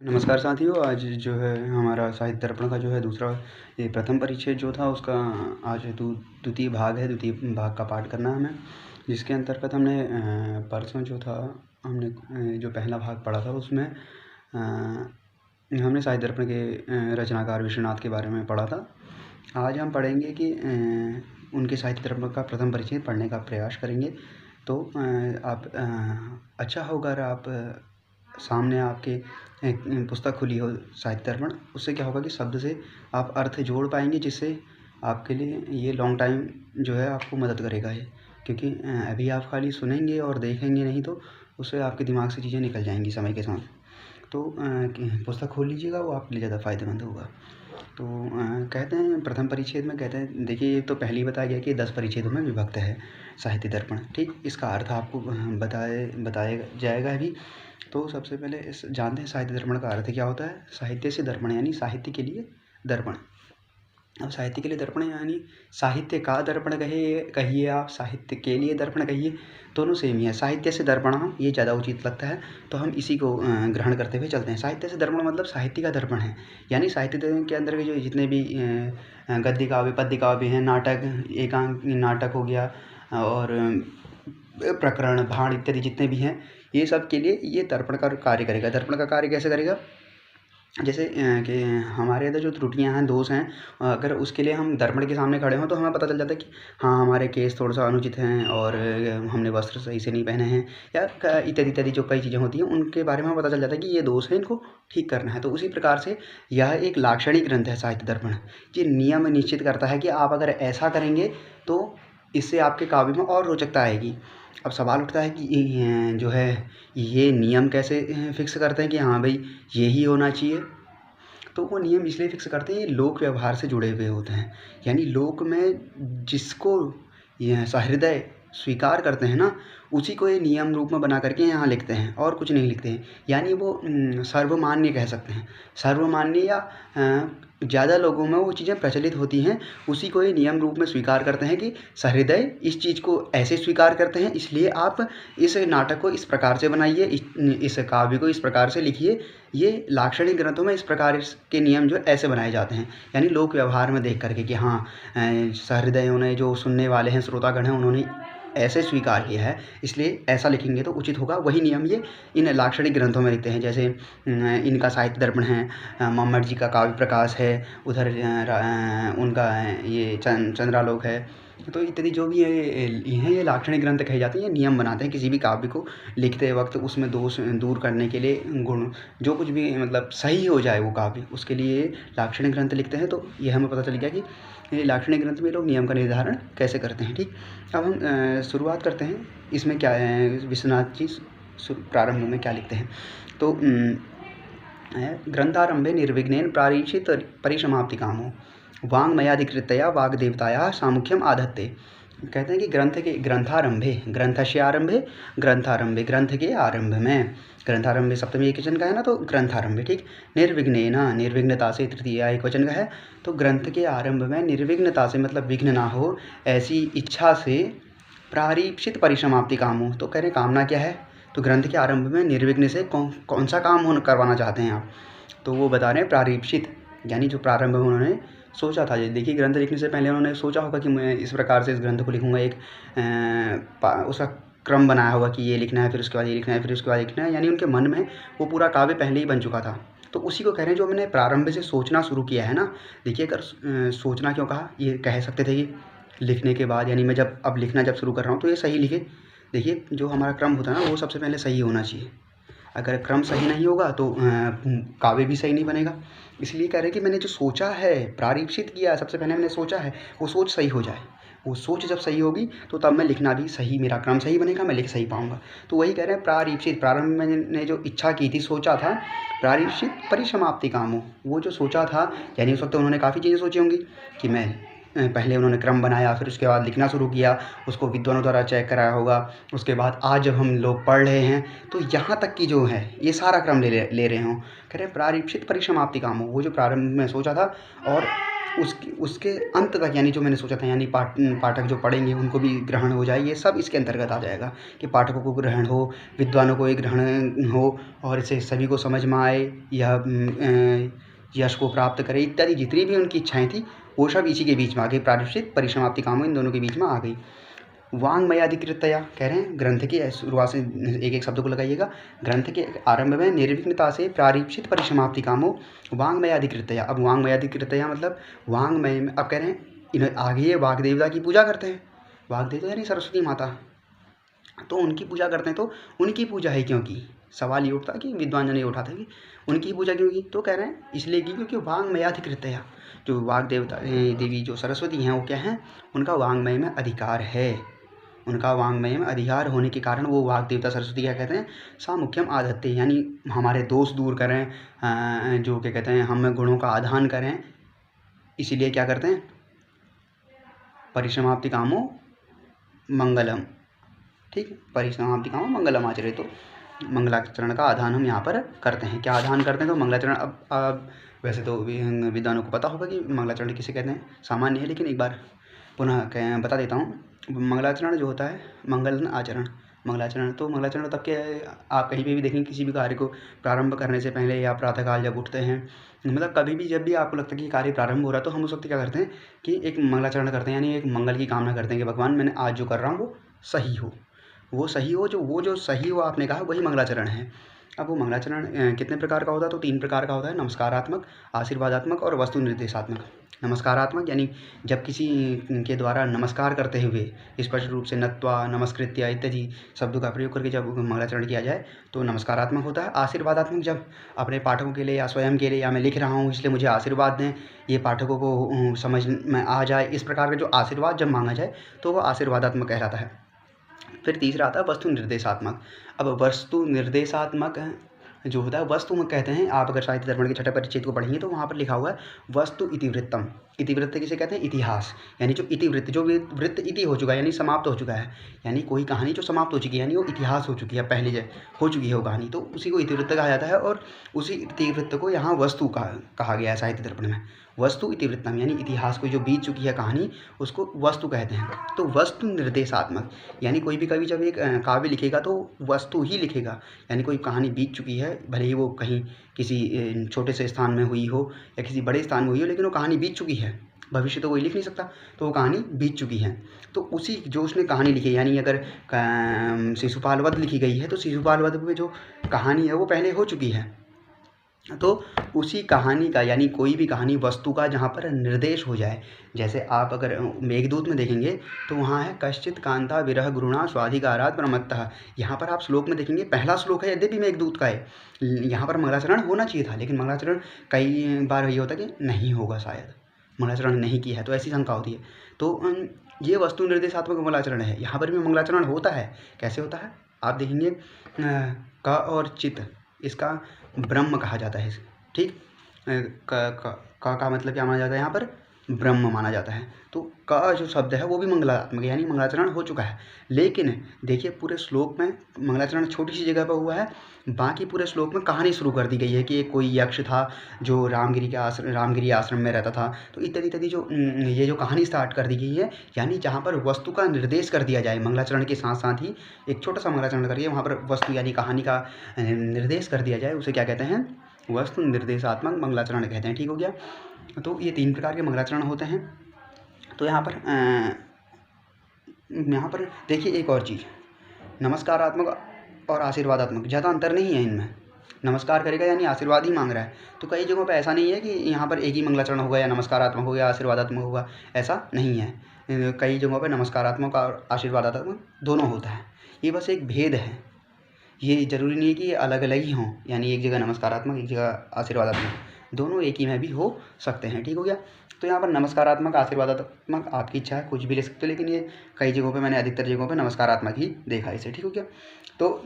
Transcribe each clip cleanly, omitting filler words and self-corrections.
नमस्कार साथियों, आज जो है हमारा साहित्य दर्पण का जो है दूसरा ये प्रथम परिच्छेद जो था उसका आज द्वितीय भाग है। द्वितीय भाग का पाठ करना है हमें, जिसके अंतर्गत हमने परसों जो था हमने जो पहला भाग पढ़ा था उसमें हमने साहित्य दर्पण के रचनाकार विश्वनाथ के बारे में पढ़ा था। आज हम पढ़ेंगे कि उनके साहित्य दर्पण का प्रथम परिच्छेद पढ़ने का प्रयास करेंगे। तो आप अच्छा होगा अगर आप सामने आपके एक पुस्तक खुली हो साहित्य दर्पण, उससे क्या होगा कि शब्द से आप अर्थ जोड़ पाएंगे, जिससे आपके लिए ये लॉन्ग टाइम जो है आपको मदद करेगा ये। क्योंकि अभी आप खाली सुनेंगे और देखेंगे नहीं तो उससे आपके दिमाग से चीज़ें निकल जाएंगी समय के साथ। तो पुस्तक खोल लीजिएगा, वो आपके लिए ज़्यादा फ़ायदेमंद होगा। तो कहते हैं प्रथम परिच्छेद में कहते हैं, देखिए ये तो पहले ही बताया गया कि 10 परिच्छेदों में विभक्त है साहित्य दर्पण। ठीक, इसका अर्थ आपको बताया जाएगा अभी। तो सबसे पहले इस जानते हैं साहित्य दर्पण का अर्थ क्या होता है। साहित्य से दर्पण यानी साहित्य के लिए दर्पण। अब साहित्य के लिए दर्पण यानी साहित्य का दर्पण कहिए आप, साहित्य के लिए दर्पण कहिए, दोनों सेम ही है। साहित्य से दर्पण ये ज़्यादा उचित लगता है, तो हम इसी को ग्रहण करते हुए चलते हैं। साहित्य से दर्पण मतलब साहित्य का दर्पण है, यानी साहित्य के अंदर के जो जितने भी गद्य काव्य, पद्य काव्य हैं, नाटक, एकांक नाटक हो गया और प्रकरण, भाण इत्यादि जितने भी हैं, ये सब के लिए ये दर्पण का कार्य करेगा। दर्पण का कार्य कैसे करेगा, जैसे कि हमारे अंदर जो त्रुटियां हैं, दोष हैं, अगर उसके लिए हम दर्पण के सामने खड़े हों तो हमें पता चल जाता है कि हाँ, हमारे केस थोड़ा सा अनुचित हैं और हमने वस्त्र सही से नहीं पहने हैं, या इत्यादि इत्यादि जो कई चीज़ें होती हैं उनके बारे में हमें पता चल जाता है कि ये दोष है, इनको ठीक करना है। तो उसी प्रकार से यह एक लाक्षणिक ग्रंथ है साहित्य दर्पण। ये नियम निश्चित करता है कि आप अगर ऐसा करेंगे तो इससे आपके काव्य में और रोचकता आएगी। अब सवाल उठता है कि जो है ये नियम कैसे फिक्स करते हैं कि हाँ भाई यही होना चाहिए। तो वो नियम इसलिए फिक्स करते हैं, ये लोक व्यवहार से जुड़े हुए होते हैं। यानी लोक में जिसको यह सहृदय स्वीकार करते हैं ना, उसी को ये नियम रूप में बना करके यहाँ लिखते हैं और कुछ नहीं लिखते हैं। यानी वो सर्वमान्य कह सकते हैं। सर्वमान्य या ज़्यादा लोगों में वो चीज़ें प्रचलित होती हैं, उसी को ये नियम रूप में स्वीकार करते हैं कि सहृदय इस चीज़ को ऐसे स्वीकार करते हैं, इसलिए आप इस नाटक को इस प्रकार से बनाइए, इस काव्य को इस प्रकार से लिखिए। ये लाक्षणिक ग्रंथों में इस प्रकार के नियम जो ऐसे बनाए जाते हैं, यानी लोक व्यवहार में देख करके कि हाँ सहृदयों ने, जो सुनने वाले हैं, श्रोतागण हैं, उन्होंने ऐसे स्वीकार किया है, इसलिए ऐसा लिखेंगे तो उचित होगा। वही नियम ये इन लाक्षणिक ग्रंथों में लिखते हैं। जैसे इनका साहित्य दर्पण है, मम्मट जी का काव्य प्रकाश है, उधर उनका ये चंद्रालोक है, तो इत्यादि जो भी है ये लाक्षणिक ग्रंथ कहे जाते हैं। ये नियम बनाते हैं किसी भी काव्य को लिखते वक्त, उसमें दोष दूर करने के लिए, गुण जो कुछ भी मतलब सही हो जाए वो काव्य, उसके लिए लाक्षणिक ग्रंथ लिखते हैं। तो ये हमें पता चल गया कि ये लाक्षणिक ग्रंथ में लोग नियम का निर्धारण कैसे करते हैं। ठीक, अब हम शुरुआत करते हैं। इसमें क्या है, विश्वनाथ जी प्रारंभ में क्या लिखते हैं। तो ग्रंथारंभे निर्विघ्नेन प्रारीक्षित परिसमाप्ति कामो वाङ्मयाधिकृतया वाग्देवतायाः सामुख्यम आधत्ते। कहते हैं कि ग्रंथारंभे ग्रंथ के आरंभ में, ग्रंथारंभे सप्तमी एक वचन का है ना, तो ग्रंथारंभे। ठीक, निर्विघ्नेन, निर्विघ्नता से तृतीया एक वचन का है, तो ग्रंथ के आरंभ में निर्विघ्नता से मतलब विघ्न ना हो ऐसी इच्छा से प्रारीक्षित परिसमाप्ति कामो। तो कह रहे कामना क्या है, तो ग्रंथ के आरंभ में निर्विघ्न से कौन सा काम करवाना चाहते हैं आप, तो वो बता रहे हैं प्रारीक्षित, यानी जो प्रारंभ में उन्होंने सोचा था। देखिए ग्रंथ लिखने से पहले उन्होंने सोचा होगा कि मैं इस प्रकार से इस ग्रंथ को लिखूंगा, एक उसका क्रम बनाया होगा कि ये लिखना है, फिर उसके बाद ये लिखना है, फिर उसके बाद लिखना है, यानी उनके मन में वो पूरा काव्य पहले ही बन चुका था। तो उसी को कह रहे हैं जो मैंने प्रारंभ से सोचना शुरू किया है ना। देखिए अगर सोचना क्यों कहा, ये कह सकते थे कि लिखने के बाद, यानी मैं अब लिखना जब शुरू कर रहा हूँ तो ये सही लिखे। देखिए जो हमारा क्रम होता है ना, वो सबसे पहले सही होना चाहिए। अगर क्रम सही नहीं होगा तो काव्य भी सही नहीं बनेगा। इसलिए कह रहे हैं कि मैंने जो सोचा है, प्रारीक्षित किया, सबसे पहले मैंने सोचा है, वो सोच सही हो जाए। वो सोच जब सही होगी तो तब मैं लिखना भी सही, मेरा क्रम सही बनेगा, मैं लिख सही पाऊंगा। तो वही कह रहे हैं प्रारीक्षित, प्रारंभ में मैंने जो इच्छा की थी, सोचा था, प्रारीक्षित परिसमाप्ति काम हो, वो जो सोचा था, यानी उस वक्त उन्होंने काफ़ी चीज़ें सोची होंगी कि मैं पहले उन्होंने क्रम बनाया, फिर उसके बाद लिखना शुरू किया, उसको विद्वानों द्वारा चेक कराया होगा। उसके बाद आज जब हम लोग पढ़ रहे हैं तो यहाँ तक की जो है ये सारा क्रम ले रहे हों। कह रहे प्रारीक्षित परिसमाप्ति काम हो, वो जो प्रारंभ में सोचा था और उसके अंत तक, यानी जो मैंने सोचा था, यानी पाठक जो पढ़ेंगे उनको भी ग्रहण हो जाए, ये सब इसके अंतर्गत आ जाएगा कि पाठकों को ग्रहण हो, विद्वानों को एक ग्रहण हो और इसे सभी को समझ में आए, यह यश को प्राप्त करे इत्यादि जितनी भी उनकी इच्छाएं थी वो सब इसी के बीच में आ गई। प्रारूपित परिसमाप्ति कामो इन दोनों के बीच में आ गई। वाङ्मयाधिकृतया कह रहे हैं, ग्रंथ की शुरुआत से एक एक शब्द को लगाइएगा। ग्रंथ के आरंभ में निर्विघ्नता से प्रारीक्षित परिसमाप्ति कामो वाङ्मयाधिकृतया। अब वाङ्मयाधिकृतया मतलब वाङ्मय में, अब कह रहे हैं इन्हें आगे वाग्देवता की पूजा करते हैं। वाग्देवता यानी सरस्वती माता, तो उनकी पूजा करते हैं। तो उनकी पूजा है क्योंकि सवाल ये उठता कि विद्वान जन ये उठाते हैं कि उनकी पूजा क्यों की, तो कह रहे हैं इसलिए की क्योंकि वाङ्मयाधिकृतया, जो वाग्देवता देवी जो सरस्वती हैं वो क्या हैं, उनका वाङ्मय में अधिकार है। उनका वाङ्मय में अधिकार होने के कारण वो वाग देवता सरस्वती क्या कहते हैं, सा मुख्यम आधत्ते, यानी हमारे दोष दूर करें, जो क्या कहते हैं हम गुणों का आधान करें, इसीलिए क्या करते हैं, परिसमाप्ति कामो मंगलम। ठीक, परिसमाप्ति कामो मंगलम आचरे, तो मंगलाचरण का आधान हम यहाँ पर करते हैं। क्या आधान करते हैं, तो मंगलाचरण। अब वैसे तो विद्वानों को पता होगा कि मंगलाचरण किसे कहते हैं, सामान्य है, लेकिन एक बार पुनः बता देता हूँ। मंगलाचरण जो होता है, मंगल आचरण, मंगलाचरण, तो मंगलाचरण तब क्या है, आप कहीं पे भी देखेंगे किसी भी कार्य को प्रारंभ करने से पहले या प्रातःकाल जब उठते हैं, मतलब कभी भी जब भी आपको लगता है कि कार्य प्रारंभ हो रहा है, तो हम उस वक्त क्या करते हैं कि एक मंगलाचरण करते हैं, यानी एक मंगल की कामना करते हैं कि भगवान मैंने आज जो कर रहा हूँ वो सही हो, वो सही हो, जो सही हो आपने कहा वही मंगलाचरण है। अब वो मंगलाचरण कितने प्रकार का होता है, तो 3 प्रकार का होता है, नमस्कारात्मक, आशीर्वादात्मक और वस्तु निर्देशात्मक। नमस्कारात्मक यानी जब किसी के द्वारा नमस्कार करते हुए स्पष्ट रूप से नत्वा, नमस्कृत्य इत्यादि शब्दों का प्रयोग करके जब मंगलाचरण किया जाए तो नमस्कारात्मक होता है। आशीर्वादात्मक जब अपने पाठकों के लिए या स्वयं के लिए, या मैं लिख रहा हूँ इसलिए मुझे आशीर्वाद दें, ये पाठकों को समझ में आ जाए, इस प्रकार का जो आशीर्वाद जब मांगा जाए तो वह आशीर्वादात्मक कहलाता है। फिर तीसरा आता है वस्तु निर्देशात्मक। अब वस्तु निर्देशात्मक जो होता है, वस्तु में कहते हैं, आप अगर साहित्य दर्पण के छठे परिच्छेद को पढ़ेंगे तो वहाँ पर लिखा हुआ है वस्तु इतिवृत्तम। इतिवृत्त किसे कहते हैं, इतिहास, यानी जो इतिवृत्त, जो वृत्त इति हो चुका है यानी समाप्त हो चुका है, यानी कोई कहानी जो समाप्त हो चुकी है, यानी वो इतिहास हो चुकी है, पहले हो चुकी है वो कहानी, तो उसी को इतिवृत्त कहा जाता है। और उसी इतिवृत्त को यहाँ वस्तु कहा गया है साहित्य दर्पण में। वस्तु इतिवृत्तम यानी इतिहास को जो बीत चुकी है कहानी, उसको वस्तु कहते हैं। तो वस्तु निर्देशात्मक यानी कोई भी कवि जब एक काव्य लिखेगा तो वस्तु ही लिखेगा, यानी कोई कहानी बीत चुकी है, भले ही वो कहीं किसी छोटे से स्थान में हुई हो या किसी बड़े स्थान में हुई हो, लेकिन वो कहानी बीत चुकी है, भविष्य तो कोई लिख नहीं सकता, तो वो कहानी बीत चुकी है। तो उसी जो उसने कहानी लिखी, यानी अगर शिशुपाल वध लिखी गई है तो शिशुपाल वध में जो कहानी है वो पहले हो चुकी है, तो उसी कहानी का, यानी कोई भी कहानी वस्तु का जहाँ पर निर्देश हो जाए, जैसे आप अगर मेघदूत में देखेंगे तो वहाँ है कश्चित कांता विरह गुरुणा स्वाधिकारात् प्रमत्तः। यहाँ पर आप श्लोक में देखेंगे पहला श्लोक है, यद्यपि मेघदूत का है, यहाँ पर मंगलाचरण होना चाहिए था, लेकिन मंगलाचरण कई बार ये होता है कि नहीं होगा, शायद मंगलाचरण नहीं किया है, तो ऐसी शंका होती है। तो ये वस्तु निर्देशात्मक मंगलाचरण है। यहाँ पर भी मंगलाचरण होता है, कैसे होता है आप देखेंगे, क और चित, इसका ब्रह्म कहा जाता है, ठीक, का मतलब क्या माना जाता है, यहाँ पर ब्रह्म माना जाता है। तो का जो शब्द है वो भी मंगलात्मक यानी मंगलाचरण हो चुका है, लेकिन देखिए पूरे श्लोक में मंगलाचरण छोटी सी जगह पर हुआ है, बाकी पूरे श्लोक में कहानी शुरू कर दी गई है कि एक कोई यक्ष था जो रामगिरी आश्रम में रहता था, तो इत्यादि इत्यादि जो ये जो कहानी स्टार्ट कर दी गई है, यानी जहाँ पर वस्तु का निर्देश कर दिया जाए, मंगलाचरण के साथ साथ ही एक छोटा सा मंगलाचरण करके वहाँ पर वस्तु यानी कहानी का निर्देश कर दिया जाए, उसे क्या कहते हैं, वस्तु निर्देशात्मक मंगलाचरण कहते हैं। ठीक हो गया। तो ये 3 प्रकार के मंगलाचरण होते हैं। तो यहाँ पर देखिए एक और चीज़, नमस्कारात्मक और आशीर्वादात्मक, ज़्यादा अंतर नहीं है इनमें। नमस्कार करेगा यानी आशीर्वाद ही मांग रहा है, तो कई जगहों पे ऐसा नहीं है कि यहाँ पर एक ही मंगलाचरण होगा या नमस्कारात्मक होगा या आशीर्वादात्मक होगा, ऐसा नहीं है। कई जगहों पे नमस्कारात्मक और आशीर्वादात्मक दोनों होता है, ये बस एक भेद है। ये ज़रूरी नहीं है कि ये अलग अलग ही हों, यानी एक जगह नमस्कारात्मक एक जगह आशीर्वादात्मक, दोनों एक ही में भी हो सकते हैं। ठीक हो गया। तो यहाँ पर नमस्कारात्मक आशीर्वादात्मक आपकी इच्छा है कुछ भी ले सकते हो, लेकिन ये कई जगहों पे, मैंने अधिकतर जगहों पे नमस्कारात्मक ही देखा इसे। ठीक हो गया। तो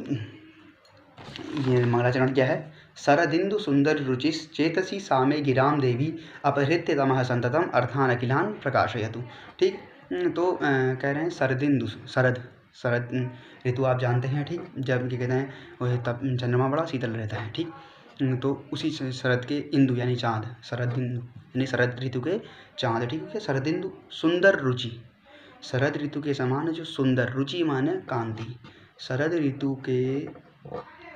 ये मंगलाचरण क्या है, शरदिंदु सुंदर रुचिस चेतसी सामे गिराम देवी अपहृत्य तमः संततम अर्थान अखिलान प्रकाशयतु। ठीक, तो कह रहे हैं शरदिंदु, शरद ऋतु आप जानते हैं, ठीक, जब क्या कहते हैं वह तब चंद्रमा बड़ा शीतल रहता है, ठीक, तो उसी शरद के इंदु यानी चाँद, शरद इंदु यानी शरद ऋतु के चाँद, ठीक है। शरद इंदु सुंदर रुचि, शरद ऋतु के समान जो सुंदर, रुचि माने कांति, शरद ऋतु के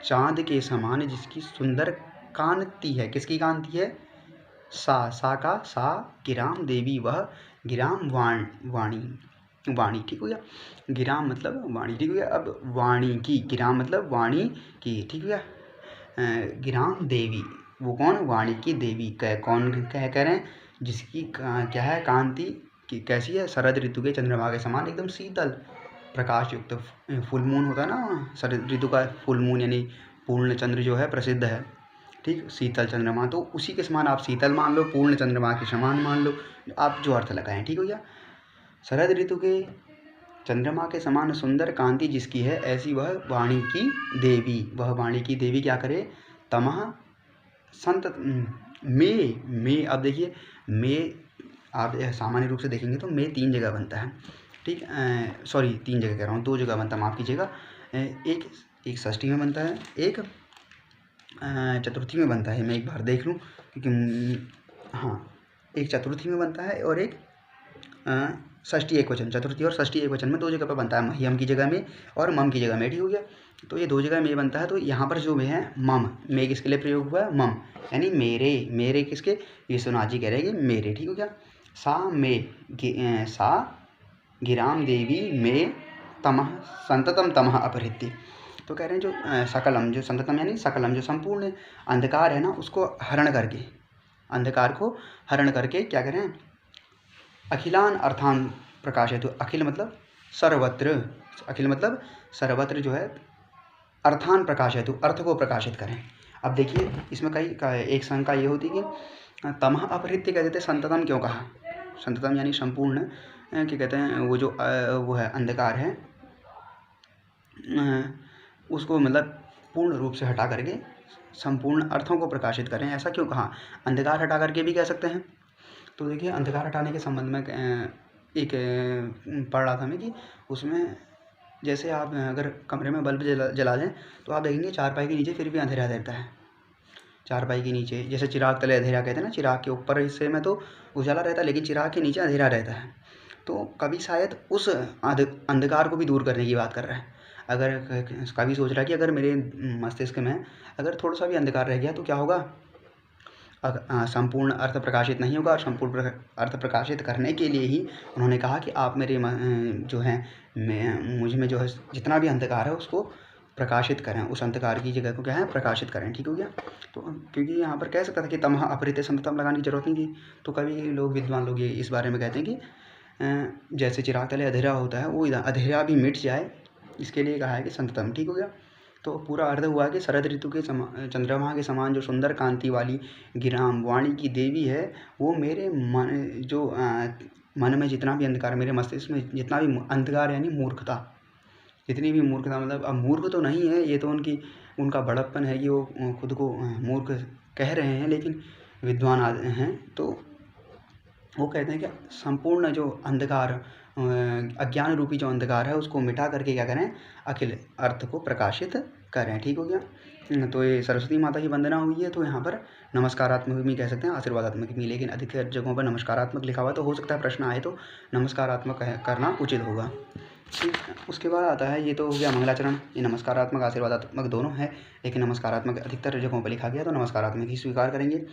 चाँद के समान जिसकी सुंदर कांति है। किसकी कांति है? सा का सा गिराम देवी, वह गिराम वाणी, ठीक हो गया। गिराम मतलब वाणी, ठीक हो गया। अब वाणी की, गिराम मतलब वाणी की, ठीक हो गया। गिराम देवी, वो कौन? वाणी की देवी। कौन कह रहे हैं? जिसकी क्या है? कांति की कैसी है? शरद ऋतु के चंद्रमा के समान एकदम शीतल प्रकाश युक्त। फुल मून होता है ना शरद ऋतु का, फुल मून यानी पूर्ण चंद्र जो है प्रसिद्ध है, ठीक। शीतल चंद्रमा, तो उसी के समान आप शीतल मान लो, पूर्ण चंद्रमा के समान मान लो, आप जो अर्थ लगाएं, ठीक हो गया। शरद ऋतु के चंद्रमा के समान सुंदर कांति जिसकी है, ऐसी वह वाणी की देवी। वह वाणी की देवी क्या करे? तमह संत में, अब देखिए में आप सामान्य रूप से देखेंगे तो में 3 जगह बनता है, ठीक। सॉरी 3 जगह कह रहा हूँ, 2 जगह बनता है, माफ़ कीजिएगा। एक षष्ठी में बनता है, एक चतुर्थी में बनता है। मैं एक बार देख लूँ क्योंकि हाँ, एक चतुर्थी में बनता है और एक षष्ठी एक वचन, चतुर्थी और षष्ठी एक वचन में 2 जगह पर बनता है, महियम की जगह में और मम की जगह में, ठीक हो गया। तो ये 2 जगह में बनता है। तो यहाँ पर जो में है मम, में किसके लिए प्रयोग हुआ है? मम, यानी मेरे। मेरे किसके? विश्वनाथ जी कह रहे हैं कि मेरे, ठीक हो गया। सा गिराम देवी में तमह संततम तमह अपहृत्य। तो कह रहे हैं जो सकलम, जो संततम यानी सकलम, जो संपूर्ण अंधकार है ना, उसको हरण करके, अंधकार को हरण करके क्या कह रहे हैं? अखिलान अर्थान प्रकाशित। तो अखिल मतलब सर्वत्र, अखिल मतलब सर्वत्र जो है अर्थान प्रकाशित, अर्थ को प्रकाशित करें। अब देखिए इसमें कई एक शंका ये होती कि तमह अपहृत्य कह देते, संततम क्यों कहा? संततम यानी संपूर्ण, क्या कहते हैं, वो जो वो है अंधकार है, उसको मतलब पूर्ण रूप से हटा करके संपूर्ण अर्थों को प्रकाशित करें, ऐसा क्यों कहा? अंधकार हटा करके भी कह सकते हैं। तो देखिए अंधकार हटाने के संबंध में एक पढ़ रहा था मैं कि उसमें जैसे आप अगर कमरे में बल्ब जला दें तो आप देखेंगे चारपाई के नीचे फिर भी अंधेरा रहता है। चारपाई के नीचे जैसे चिराग तले अंधेरा कहते हैं ना, चिराग के ऊपर हिस्से में तो उजाला रहता है लेकिन चिराग के नीचे अंधेरा रहता है। तो कवि शायद उस अंधकार को भी दूर करने की बात कर रहा है। अगर कवि सोच रहा है कि अगर मेरे मस्तिष्क में अगर थोड़ा सा भी अंधकार रह गया तो क्या होगा? संपूर्ण अर्थ प्रकाशित नहीं होगा। और संपूर्ण अर्थ प्रकाशित करने के लिए ही उन्होंने कहा कि आप मेरे जो है मुझ में जो है जितना भी अंधकार है उसको प्रकाशित करें, उस अंधकार की जगह को क्या है? प्रकाशित करें, ठीक हो गया। तो क्योंकि यहाँ पर कह सकता था कि तमह अपहृत्य संततम लगाने की जरूरत नहीं थी। तो कभी लोग विद्वान लोग ये इस बारे में कहते हैं कि जैसे चिराग तले अंधेरा होता है, वो अंधेरा भी मिट जाए, इसके लिए कहा है कि संततम, ठीक हो गया। तो पूरा अर्थ हुआ कि शरद ऋतु के चंद्रमा के समान जो सुंदर कांति वाली गिराम वाणी की देवी है, वो मेरे मन जो मन में जितना भी अंधकार, मेरे मस्तिष्क में जितना भी अंधकार यानी मूर्खता, जितनी भी मूर्खता, मतलब अब मूर्ख तो नहीं है, ये तो उनका बड़प्पन है कि वो खुद को मूर्ख कह रहे हैं, लेकिन विद्वान हैं। तो वो कहते हैं कि संपूर्ण जो अंधकार, अज्ञान रूपी जो अंधकार है उसको मिटा करके क्या करें? अखिल अर्थ को प्रकाशित करें, ठीक हो गया। तो ये सरस्वती माता की वंदना हुई है, तो यहाँ पर नमस्कारात्मक भी कह सकते हैं, आशीर्वादात्मक भी, लेकिन अधिकतर जगहों पर नमस्कारात्मक लिखा हुआ, तो हो सकता है प्रश्न आए तो नमस्कारात्मक करना उचित होगा, ठीक। उसके बाद आता है, ये तो हो गया मंगलाचरण, ये नमस्कारात्मक आशीर्वादात्मक दोनों है, लेकिन नमस्कारात्मक अधिकतर जगहों पर लिखा गया तो नमस्कारात्मक ही स्वीकार करेंगे।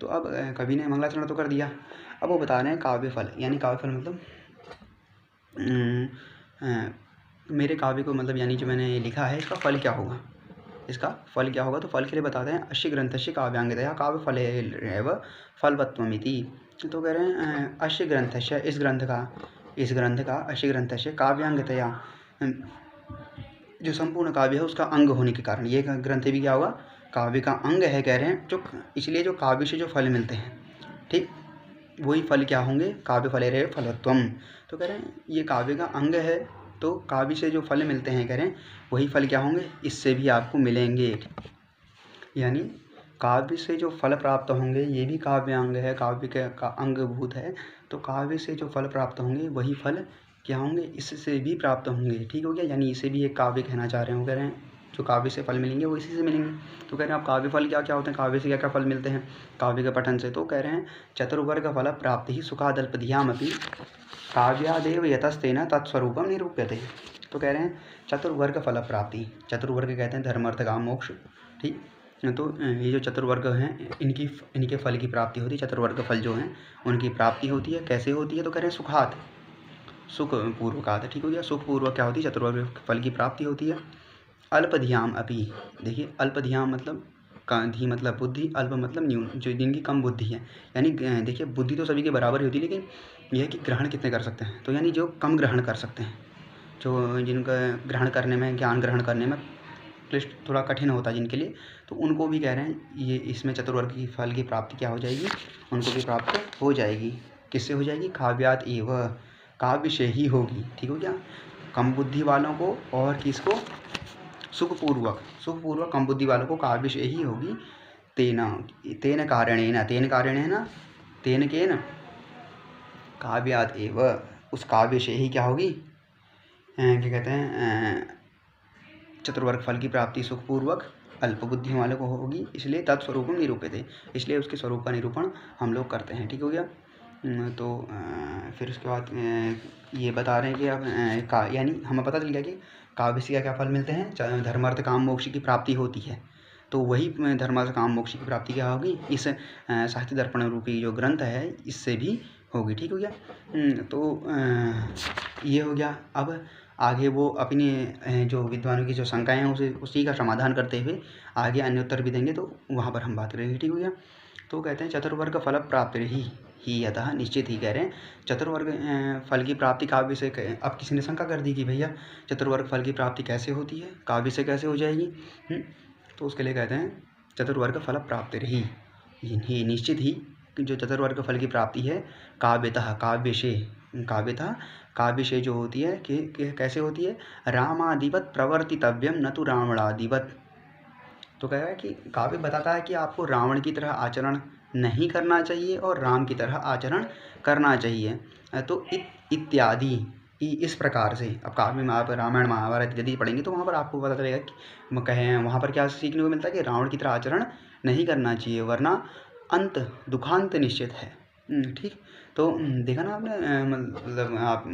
तो अब कवि ने मंगलाचरण तो कर दिया, अब वो बता रहे हैं काव्य फल, यानी काव्य फल मतलब मेरे काव्य को मतलब यानी जो मैंने लिखा है इसका फल क्या होगा, इसका फल क्या होगा। तो फल के लिए बताते हैं, अश्य ग्रंथस्य काव्यांगतया काव्य फल एव फलवत्वमिति। तो कह रहे हैं अश्य ग्रंथस्य, इस ग्रंथ का अश्य ग्रंथस्य काव्यांगतया, जो संपूर्ण काव्य है उसका अंग होने के कारण ये ग्रंथ भी क्या होगा? काव्य का अंग है, कह रहे हैं। जो इसलिए जो काव्य से जो फल मिलते हैं, ठीक, वही फल क्या होंगे? काव्य फले रहे फलवत्वम। तो कह रहे हैं ये काव्य का अंग है, तो काव्य से जो फल मिलते हैं, कह रहे हैं वही फल क्या होंगे? इससे भी आपको मिलेंगे, यानी काव्य से जो फल प्राप्त होंगे ये भी काव्य अंग है, काव्य का अंगभूत है। तो काव्य से जो फल प्राप्त होंगे वही फल क्या होंगे? इससे भी प्राप्त होंगे, ठीक हो गया। यानी इसे भी एक काव्य कहना चाह रहे हो, कह रहे हैं जो काव्य से फल मिलेंगे वो इसी से मिलेंगे। तो कह रहे हैं आप काव्य फल क्या क्या होते हैं, काव्य से क्या क्या फल मिलते हैं काव्य के पठन से। तो कह रहे हैं चतुर्वर्ग फल प्राप्ति ही सुखादल्पधियामपि काव्यादेव यतस्तेन तत्स्वरूपम निरूप्यते। तो कह रहे हैं चतुर्वर्ग फल प्राप्ति, चतुर्वर्ग कहते हैं धर्म अर्थ काम मोक्ष, ठीक। तो ये जो चतुर्वर्ग हैं इनके फल की प्राप्ति होती है, चतुर्वर्ग फल जो हैं उनकी प्राप्ति होती है। कैसे होती है, तो कह रहे हैं सुखात, सुख पूर्वकात, ठीक हो गया। सुख पूर्वक क्या होती है, चतुर्वर्ग फल की प्राप्ति होती है। अल्पधियाम अपि, देखिए अल्पधियाम मतलब धी मतलब बुद्धि, अल्प मतलब न्यून, जो जिनकी कम बुद्धि है। यानी देखिए बुद्धि तो सभी के बराबर ही होती है, लेकिन यह है कि ग्रहण कितने कर सकते हैं, तो यानी जो कम ग्रहण कर सकते हैं, जो जिनका ग्रहण करने में, ज्ञान ग्रहण करने में क्लिष्ट थोड़ा कठिन होता है जिनके लिए, तो उनको भी कह रहे हैं ये इसमें चतुर्वर्ग की फल की प्राप्ति क्या हो जाएगी, उनको भी प्राप्त हो जाएगी। किससे हो जाएगी, काव्यात एव, काव्य से ही होगी, ठीक हो गया। कम बुद्धि वालों को और किसको, सुखपूर्वक कम बुद्धि वालों को काव्य से ही होगी। तेन कारणेन, तेन केन काव्यात एव, उस काव्य से ही क्या होगी, क्या कहते हैं, चतुर्वर्ग फल की प्राप्ति सुखपूर्वक अल्प बुद्धि वालों को होगी, इसलिए तत्स्वरूप निरूपित, इसलिए उसके स्वरूप का निरूपण हम लोग करते हैं, ठीक हो गया। तो फिर उसके बाद ये बता रहे हैं कि अब यानी हमें पता चल गया कि काव्य से क्या क्या फल मिलते हैं, धर्मार्थ काम मोक्ष की प्राप्ति होती है। तो वही धर्मार्थ काम मोक्ष की प्राप्ति क्या होगी, इस साहित्य दर्पण रूपी जो ग्रंथ है इससे भी होगी, ठीक हो गया। तो ये हो गया। अब आगे वो अपनी जो विद्वानों की जो शंकाएँ हैं उसी का समाधान करते हुए आगे अन्य उत्तर भी देंगे, तो वहाँ पर हम बात करेंगे, ठीक हो गया। तो कहते हैं चतुर्वर्ग फल प्राप्त ही अतः, निश्चित ही कह रहे हैं चतुर्वर्ग फल की प्राप्ति काव्य से। अब किसी ने शंका कर दी कि भैया चतुर्वर्ग फल की प्राप्ति कैसे होती है, काव्य से कैसे हो जाएगी, तो उसके लिए कहते हैं चतुर्वर्ग फल प्राप्त ही निश्चित ही, जो चतुर्वर्ग फल की प्राप्ति है काव्यतः, काव्य से जो होती है कि कैसे होती है, रामादिवत प्रवर्तितव्यम न तो रावणादिवत। तो कह रहा है कि काव्य बताता है कि आपको रावण की तरह आचरण नहीं करना चाहिए और राम की तरह आचरण करना चाहिए। तो इत्यादि इस प्रकार से, अब काव्य में आप रामायण महाभारत यदि पढ़ेंगे तो वहाँ पर आपको पता चलेगा कि कहें वहाँ पर क्या सीखने को मिलता है कि रावण की तरह आचरण नहीं करना चाहिए, वरना अंत दुखांत निश्चित है, ठीक। तो देखा ना आपने, मतलब आप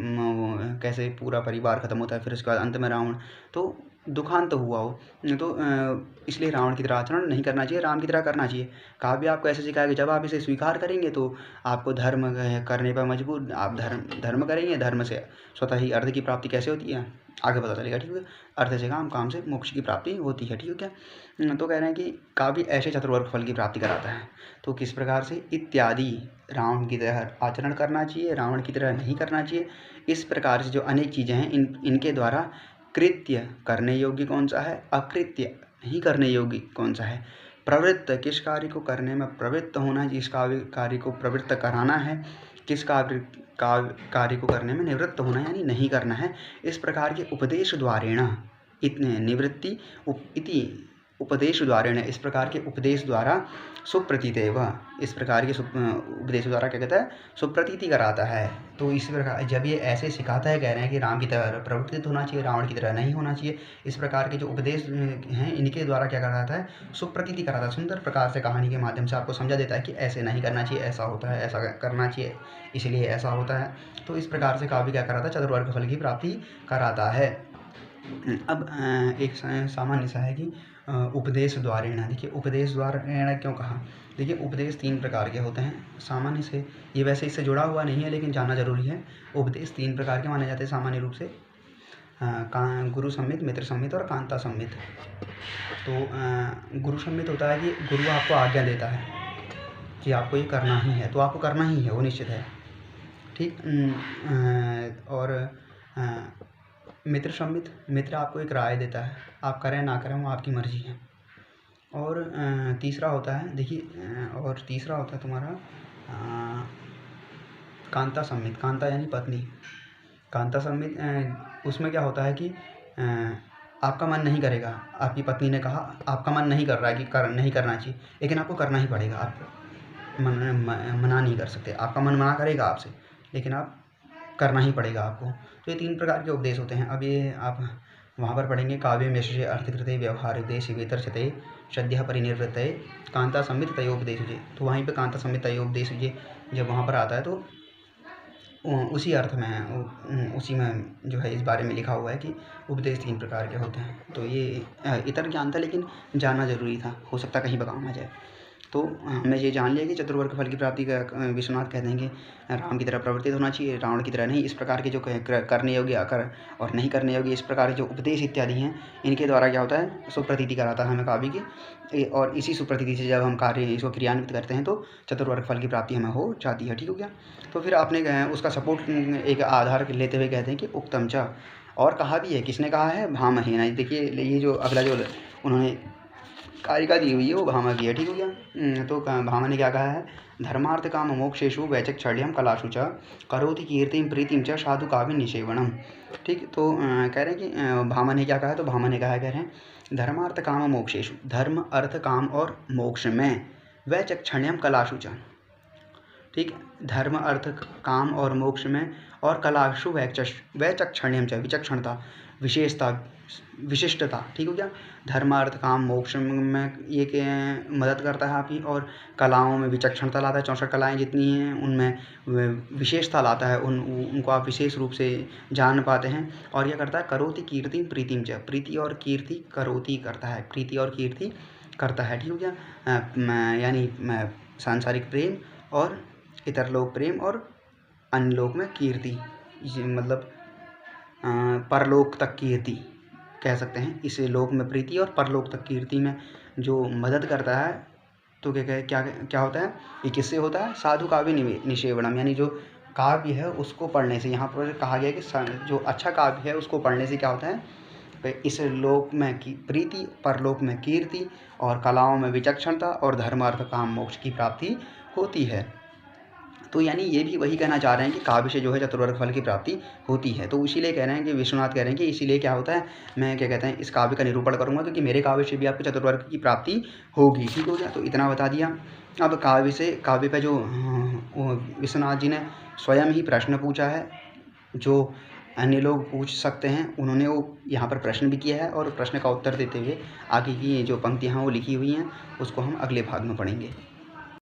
कैसे पूरा परिवार खत्म होता है, फिर उसके बाद अंत में रावण तो दुखांत हुआ हो, तो इसलिए रावण की तरह आचरण नहीं करना चाहिए, राम की तरह करना चाहिए। काव्य आपको ऐसे सिखाया कि जब आप इसे स्वीकार करेंगे तो आपको धर्म करने पर मजबूर, आप धर्म करेंगे, धर्म से स्वतः ही अर्थ की प्राप्ति कैसे होती है आगे पता चलेगा, ठीक है। अर्थ से काम से मोक्ष की प्राप्ति होती है, ठीक है क्या। तो कह रहे हैं कि काव्य ऐसे चतुर्वर्ग फल की प्राप्ति कराता है। तो किस प्रकार से, इत्यादि, रावण की तरह आचरण करना चाहिए, रावण की तरह नहीं करना चाहिए, इस प्रकार से जो अनेक चीज़ें हैं इनके द्वारा कृत्य करने योग्य कौन सा है, अकृत्य नहीं करने योग्य कौन सा है, प्रवृत्त किस कार्य को करने में प्रवृत्त होना है, जिस कार्य को प्रवृत्त कराना है, किस कार्य को करने में निवृत्त होना है यानी नहीं करना है, इस प्रकार के उपदेश द्वारेण, इतने निवृत्ति इति उपदेश द्वारेण, इस प्रकार के उपदेश द्वारा सुप्रतीतेव, इस प्रकार के उपदेश द्वारा क्या कहता है, सुप्रतीति कराता है। तो इस प्रकार जब ये ऐसे सिखाता है, कह रहे हैं कि राम की तरह प्रवर्तित होना चाहिए, रावण की तरह नहीं होना चाहिए, इस प्रकार के जो उपदेश हैं इनके द्वारा क्या कराता है, सुप्रतीति कराता है, सुंदर प्रकार से कहानी के माध्यम से आपको समझा देता है कि ऐसे नहीं करना चाहिए, ऐसा होता है, ऐसा करना चाहिए, इसलिए ऐसा होता है। तो इस प्रकार से काव्य क्या कराता है, चतुर्वर्ग फल की प्राप्ति कराता है। अब एक सामान्य सा है कि उपदेश द्वारेण, देखिए उपदेश द्वारेण क्यों कहा, देखिए उपदेश 3 प्रकार के होते हैं सामान्य से, ये वैसे इससे जुड़ा हुआ नहीं है लेकिन जानना जरूरी है। उपदेश 3 प्रकार के माने जाते हैं सामान्य रूप से, गुरु सम्मित, मित्र सम्मित और कांता सम्मित। तो गुरु सम्मित होता है कि गुरु आपको आज्ञा देता है कि आपको ये करना ही है, तो आपको करना ही है, वो निश्चित है, ठीक। और मित्र सम्मित, मित्र आपको एक राय देता है, आप करें ना करें वो आपकी मर्जी है। और तीसरा होता है, देखिए और तीसरा होता है तुम्हारा कांता सम्मित, कांता यानी पत्नी, कांता सम्मित उसमें क्या होता है कि आपका मन नहीं करेगा, आपकी पत्नी ने कहा आपका मन नहीं कर रहा है कि नहीं करना चाहिए, लेकिन आपको करना ही पड़ेगा, आप मना नहीं कर सकते, आपका मन मना करेगा आपसे, लेकिन आप करना ही पड़ेगा आपको। तो ये 3 प्रकार के उपदेश होते हैं। अब ये आप वहाँ पर पढ़ेंगे काव्यम यशसे अर्थकृते व्यवहारोपदेशे वेतर्षते सद्यः परिनिर्वृत्तये कांता संमित तयोपदेशुजे। तो वहीं पे कांता संमित तयोपदेशुजे जब वहाँ पर आता है तो उसी अर्थ में उसी में जो है इस बारे में लिखा हुआ है कि उपदेश 3 प्रकार के होते हैं। तो ये इतर ज्ञान था, लेकिन जानना ज़रूरी था, हो सकता कहीं पर काम आ जाए। तो हमने ये जान लिया कि चतुर्वर्ग फल की प्राप्ति का विश्वनाथ कहते हैं कि राम की तरह प्रवर्तित होना चाहिए, रावण की तरह नहीं। इस प्रकार के जो करने योग्य अकर और नहीं करने योग्य, इस प्रकार के जो उपदेश इत्यादि हैं, इनके द्वारा क्या होता है, सुप्रतीति कराता है हमें काव्य की। और इसी सुप्रतीति से जब हम कार्य इसको क्रियान्वित करते हैं तो चतुर्वर्ग फल की प्राप्ति हमें हो जाती है। ठीक हो गया। तो फिर आपने उसका सपोर्ट एक आधार लेते हुए कहते हैं कि उक्तम च, और कहा भी है, किसने कहा है, भामहेन। देखिए ये जो अगला जो उन्होंने कारिका दी हुई है वो भामा की है। ठीक हो गया। तो भामा ने क्या कहा है, धर्मार्थ काम मोक्षेषु वैचक्षण्यम कलाशु च करोति कीर्तिम प्रीतिम च साधु काव्य निषेवणम। ठीक। तो कह रहे हैं कि भामा ने क्या कहा है, तो भामा ने कहा है, कह रहे हैं धर्मार्थ काम मोक्षेषु, धर्म अर्थ काम और मोक्ष में वैचक्षण्यम कलाशु च। ठीक। धर्म अर्थ काम और मोक्ष में और कलाशु वैचक्षण्यम च, विचक्षणता, विशेषता, विशिष्टता। ठीक हो गया। धर्मार्थ काम मोक्ष में ये मदद करता है आपकी, और कलाओं में विचक्षणता लाता है। 64 कलाएँ जितनी हैं उनमें विशेषता लाता है, उनको आप विशेष रूप से जान पाते हैं। और यह करता है करोति कीर्ति प्रीतिम च, प्रीति और कीर्ति करोति करता है, प्रीति और कीर्ति करता है। ठीक हो गया। यानी सांसारिक प्रेम और इतर लोक प्रेम और अन्य लोक में कीर्ति, मतलब परलोक तक कीर्ति कह सकते हैं। इस लोक में प्रीति और परलोक तक कीर्ति में जो मदद करता है, तो क्या होता है, ये किससे होता है, साधु काव्य निषेवणम, यानी जो काव्य है उसको पढ़ने से। यहाँ पर कहा गया कि जो अच्छा काव्य है उसको पढ़ने से क्या होता है, इस लोक में की प्रीति, परलोक में कीर्ति, और कलाओं में विचक्षणता, और धर्म अर्थ काम मोक्ष की प्राप्ति होती है। तो यानी ये भी वही कहना चाह रहे हैं कि काव्य से जो है चतुर्वर्ग फल की प्राप्ति होती है। तो इसीलिए कह रहे हैं कि विश्वनाथ कह रहे हैं कि इसीलिए क्या होता है, मैं क्या कहते हैं इस काव्य का निरूपण करूँगा, क्योंकि मेरे काव्य से भी आपको चतुर्वर्ग की प्राप्ति होगी। ठीक हो गया। तो इतना बता दिया। अब काव्य पे जो विश्वनाथ जी ने स्वयं ही प्रश्न पूछा है, जो अन्य लोग पूछ सकते हैं, उन्होंने वो यहाँ पर प्रश्न भी किया है, और प्रश्न का उत्तर देते हुए आगे की जो पंक्तियाँ वो लिखी हुई हैं उसको हम अगले भाग में पढ़ेंगे।